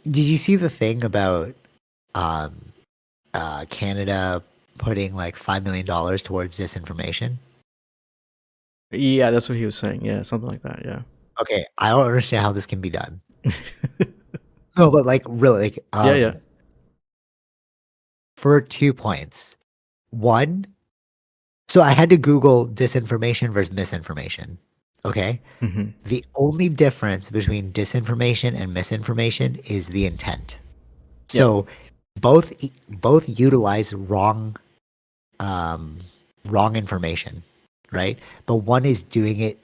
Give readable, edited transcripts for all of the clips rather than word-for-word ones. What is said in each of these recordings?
Did you see the thing about um, Canada putting like $5 million towards disinformation? Yeah, that's what he was saying. Yeah, something like that. Yeah. Okay, I don't understand how this can be done. No, but like really, like Yeah, yeah. for 2 points. One, so I had to Google disinformation versus misinformation. Okay, Hmm. the only difference between disinformation and misinformation is the intent. Yep. So both utilize um, wrong information, right? But one is doing it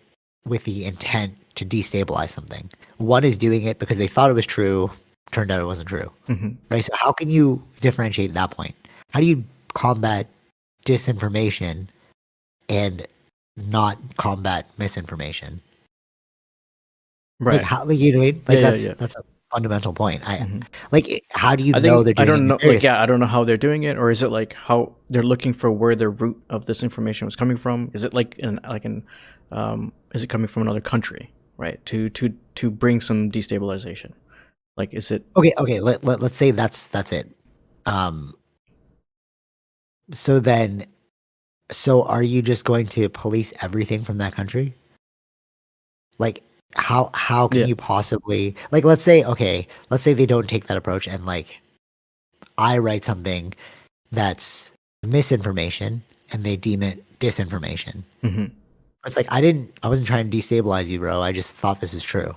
with the intent to destabilize something. One is doing it because they thought it was true, turned out it wasn't true, Hmm. right? So how can you differentiate that point? How do you combat disinformation and not combat misinformation? Like Right. how, like, you know what I mean? Yeah, Like yeah, yeah. that's a fundamental point. Hmm. How do you I know think they're I doing it don't know. Like, nefariously? yeah, I don't know how they're doing it, or is it like how they're looking for where the root of this information was coming from? Is it is it coming from another country, right? To bring some destabilization. Like, is it Okay. Let's say that's it. Um, so then, so are you just going to police everything from that country? Like, how can Yeah. you possibly like? Let's say they don't take that approach, and like I write something that's misinformation, and they deem it disinformation. Hmm. It's like I wasn't trying to destabilize you, bro. I just thought this was true.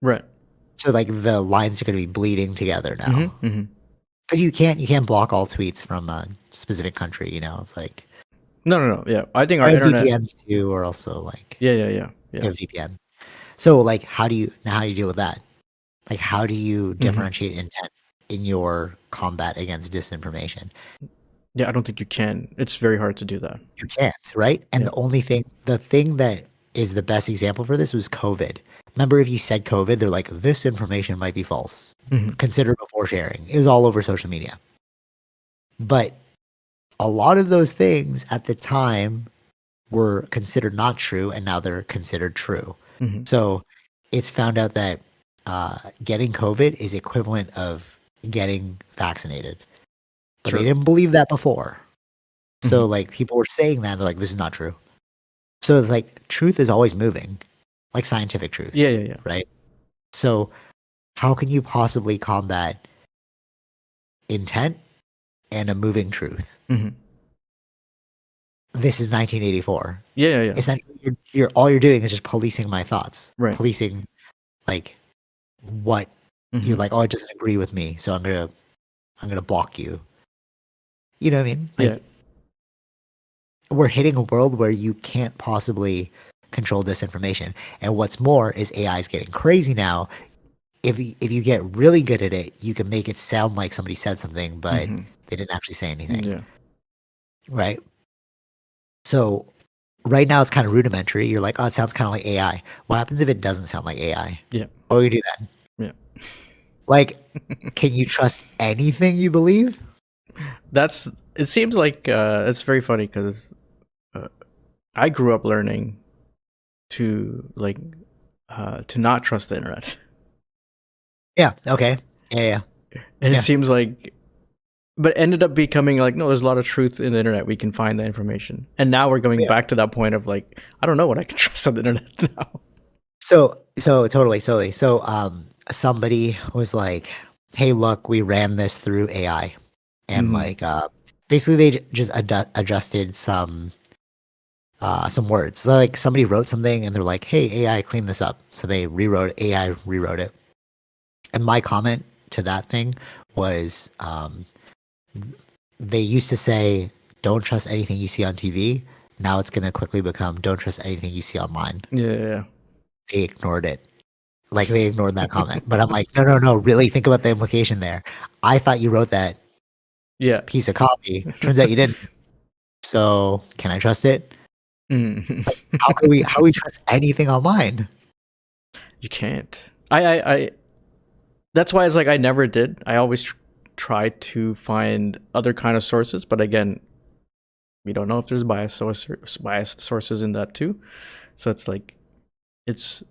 Right. So like the lines are going to be bleeding together Hmm. now Hmm. because you can't block all tweets from a specific country. It's like No, no, no. Yeah, I think I our have internet. VPNs too, or also like Yeah, yeah, yeah, yeah. you have VPN. So like how do you deal with that? Like how do you Hmm. differentiate intent in your combat against disinformation? Yeah, I don't think you can. It's very hard to do that. You can't, right? And Yeah. the thing that is the best example for this was COVID. Remember, if you said COVID, they're like, this information might be false. Hmm. Consider before sharing. It was all over social media. But a lot of those things at the time were considered not true, and now they're considered true. Hmm. So it's found out that getting COVID is equivalent of getting vaccinated, but they True. didn't believe that before. Hmm. So like people were saying that, they're like, this is not true. So it's like truth is always moving, like scientific truth, Yeah, yeah, yeah. right? So how can you possibly combat intent and a moving truth? Hmm. This is 1984. Yeah, yeah, yeah. Essentially, you're all you're doing is just policing my thoughts, Right. policing like what you're Hmm. like. Oh, it doesn't agree with me, so I'm gonna block you. You know what I mean? Yeah. Like we're hitting a world where you can't possibly control disinformation. And what's more is AI is getting crazy now. If you get really good at it, you can make it sound like somebody said something, but Hmm. they didn't actually say anything, Yeah. right? So right now it's kind of rudimentary. You're like, oh, it sounds kind of like AI. What happens if it doesn't sound like AI? Yeah. What do you do then? Yeah. Like, can you trust anything you believe? That's. It seems like it's very funny because uh, I grew up learning to not trust the internet, Yeah. Okay. Yeah. Yeah. and it Yeah. seems like, but ended up becoming like, no, there's a lot of truth in the internet. We can find that information, and now we're going Yeah. back to that point of like, I don't know what I can trust on the internet now. So totally. So somebody was like, "Hey, look, we ran this through AI." And Hmm. like basically they just adjusted some words. So like somebody wrote something and they're like, "Hey, AI, clean this up." So they rewrote AI rewrote it. And my comment to that thing was they used to say, "Don't trust anything you see on TV." Now it's going to quickly become, "Don't trust anything you see online." Yeah, They ignored it. Like they ignored that comment. But I'm like, "No, no, no, really think about the implication there. I thought you wrote that yeah, piece of copy. Turns out you didn't. So, can I trust it?" yeah. Like, how we trust anything online? You can't. I. That's why it's like I never did. I always try to find other kind of sources, but again, we don't know if there's biased sources in that too. So it's like it's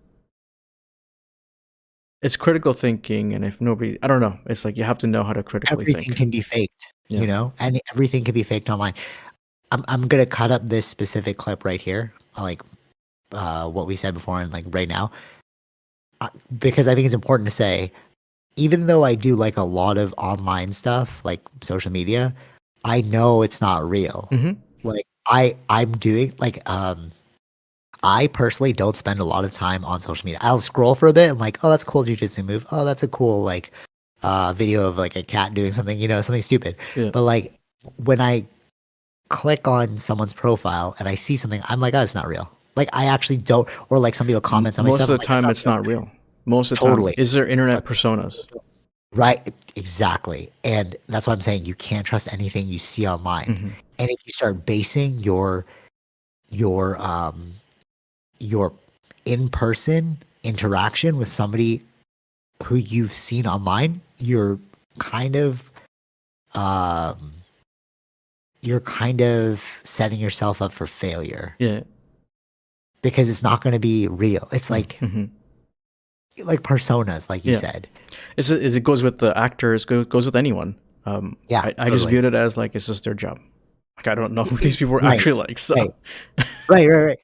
it's critical thinking, and if nobody, I don't know, it's like you have to know how to critically Everything think. can be faked, Yeah. and everything can be faked online. I'm gonna cut up this specific clip right here, like what we said before, and like right now, because I think it's important to say, even though I do like a lot of online stuff, like social media, I know it's not real. Mm-hmm. Like I'm doing like I personally don't spend a lot of time on social media. I'll scroll for a bit and like, oh, that's a cool jujitsu move. Oh, that's a cool like video of like a cat doing something, something stupid. Yeah. But like when I click on someone's profile and I see something, I'm like, oh, it's not real. Like I actually don't, or like somebody will comment on my Most stuff, of I'm the like, it's time, not it's real. not real. Most of the time, Totally. is there internet But personas? right, exactly. And that's why I'm saying you can't trust anything you see online. Mm-hmm. And if you start basing your your in-person interaction with somebody who you've seen online, kind of um you're kind of setting yourself up for failure Yeah. because it's not going to be real. It's Mm-hmm. like personas, like you Yeah. said. It goes with the actors, goes with anyone. Yeah, I just totally. viewed it as like it's just their job. Like I don't know who these people are Right, actually like. So right, right, right, right.